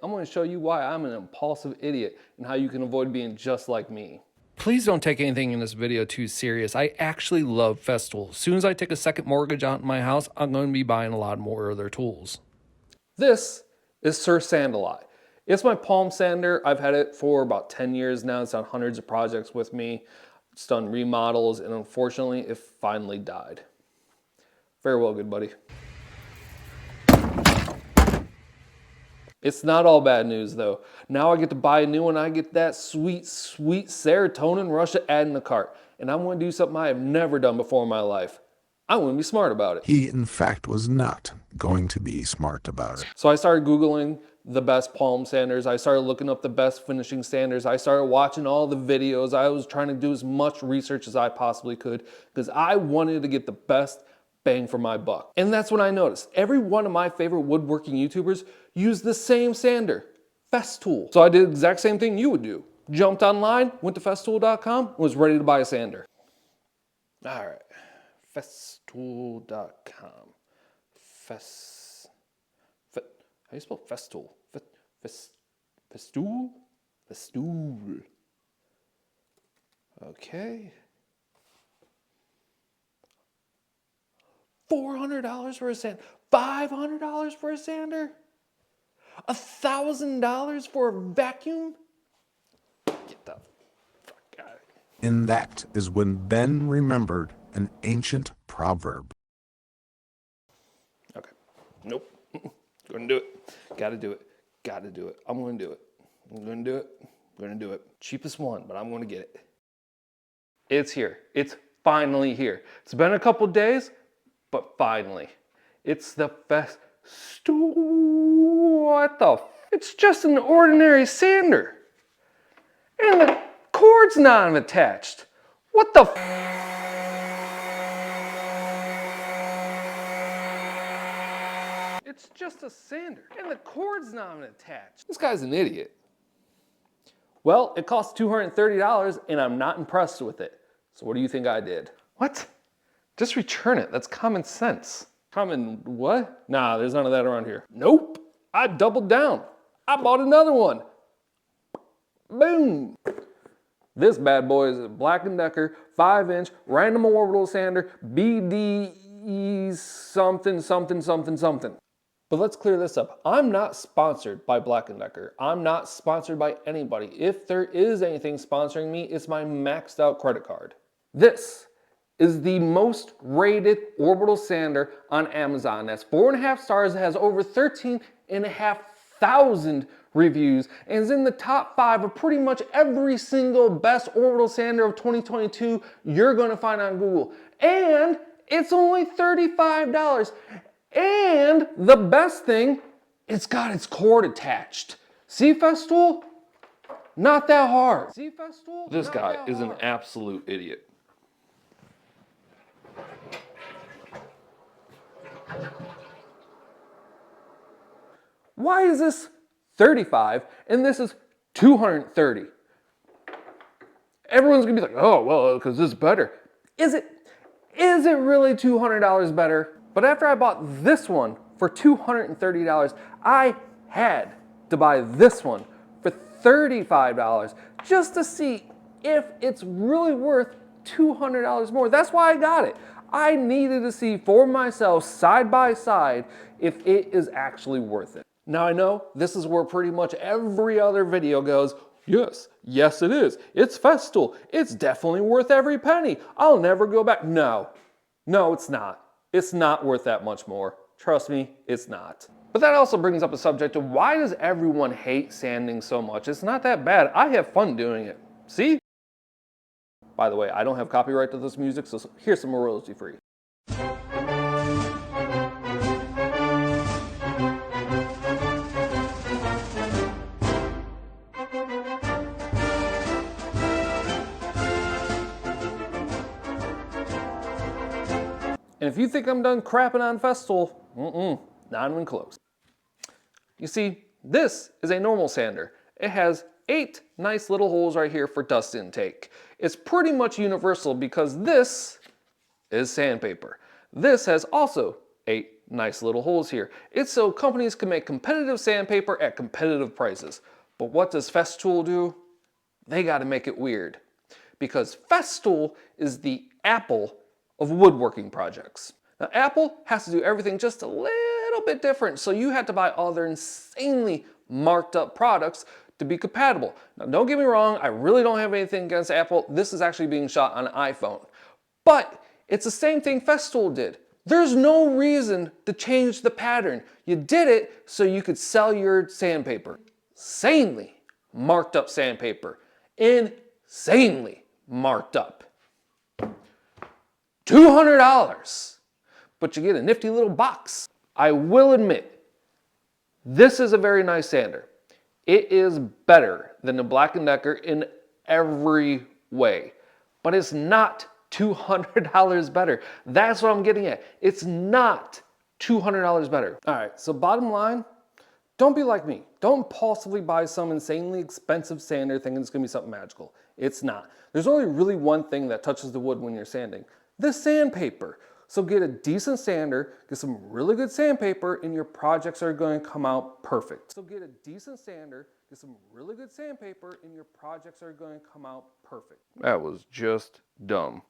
I'm going to show you why I'm an impulsive idiot and how you can avoid being just like me. Please don't take anything in this video too serious. I actually love Festool. As soon as I take a second mortgage on my house, I'm going to be buying a lot more of their tools. This is Sir Sandaleye. It's my palm sander. I've had it for about 10 years now. It's on hundreds of projects with me. It's done remodels, and unfortunately, it finally died. Farewell, good buddy. It's not all bad news though. Now I get to buy a new one. I get that sweet, sweet serotonin rush to add in the cart. And I'm going to do something I have never done before in my life. I'm going to be smart about it. He, in fact, was not going to be smart about it. So I started Googling the best palm sanders. I started looking up the best finishing sanders. I started watching all the videos. I was trying to do as much research as I possibly could because I wanted to get the best bang for my buck. And that's when I noticed every one of my favorite woodworking YouTubers use the same sander, Festool. So I did the exact same thing you would do. Jumped online, went to festool.com, and was ready to buy a sander. All right, festool.com. How do you spell Festool? Festool? Festool. Okay. $400 for a sander, $500 for a sander, $1,000 for a vacuum? Get the fuck out of here. And that is when Ben remembered an ancient proverb. Okay, nope, gonna do it, gotta do it, gotta do it, I'm gonna do it, I'm gonna do it, I'm gonna do it. Cheapest one, but I'm gonna get it. It's here, it's finally here. It's been a couple days, but finally, it's the Festool. What the it's just an ordinary sander. And the cord's not attached. What the It's just a sander. And the cord's not attached. This guy's an idiot. Well, it costs $230 and I'm not impressed with it. So what do you think I did? What? Just return it. That's common sense. Common what? Nah, there's none of that around here. Nope. I doubled down. I bought another one. Boom. This bad boy is a Black & Decker 5-inch random orbital sander BDE something something something something. But let's clear this up. I'm not sponsored by Black & Decker. I'm not sponsored by anybody. If there is anything sponsoring me, it's my maxed out credit card. This is the most rated orbital sander on Amazon. That's 4.5 stars. It has over 13,500 reviews and is in the top 5 of pretty much every single best orbital sander of 2022 you're gonna find on Google. And it's only $35. And the best thing, it's got its cord attached. See, Festool? Not that hard. See, Festool? This guy is an absolute idiot. Why is this 35 and this is 230? Everyone's gonna be like, oh, well, because this is better. Is it really $200 better? But after I bought this one for $230, I had to buy this one for $35 just to see if it's really worth $200 more. That's why I got it. I needed to see for myself side by side if it is actually worth it. Now I know this is where pretty much every other video goes, yes, yes it is. It's Festool. It's definitely worth every penny. I'll never go back. No, it's not. It's not worth that much more. Trust me, it's not. But that also brings up a subject of why does everyone hate sanding so much? It's not that bad. I have fun doing it. See? By the way, I don't have copyright to this music, so here's some royalty free. And if you think I'm done crapping on Festool, not even close. You see, this is a normal sander. It has 8 nice little holes right here for dust intake. It's pretty much universal because this is sandpaper. This has also 8 nice little holes here. It's so companies can make competitive sandpaper at competitive prices. But what does Festool do? They got to make it weird. Because Festool is the Apple of woodworking projects. Now, Apple has to do everything just a little bit different, so you had to buy all their insanely marked up products to be compatible. Now, don't get me wrong, I really don't have anything against Apple. This is actually being shot on an iPhone. But it's the same thing Festool did. There's no reason to change the pattern. You did it so you could sell your sandpaper. Insanely marked up sandpaper. Insanely marked up. $200. But you get a nifty little box. I will admit, this is a very nice sander. It is better than the Black & Decker in every way, but it's not $200 better. That's what I'm getting at. It's not $200 better. All right, so bottom line, don't be like me. Don't impulsively buy some insanely expensive sander thinking it's gonna be something magical. It's not. There's only really one thing that touches the wood when you're sanding: the sandpaper. So get a decent sander, get some really good sandpaper, and your projects are going to come out perfect. So get a decent sander, get some really good sandpaper, and your projects are going to come out perfect. That was just dumb.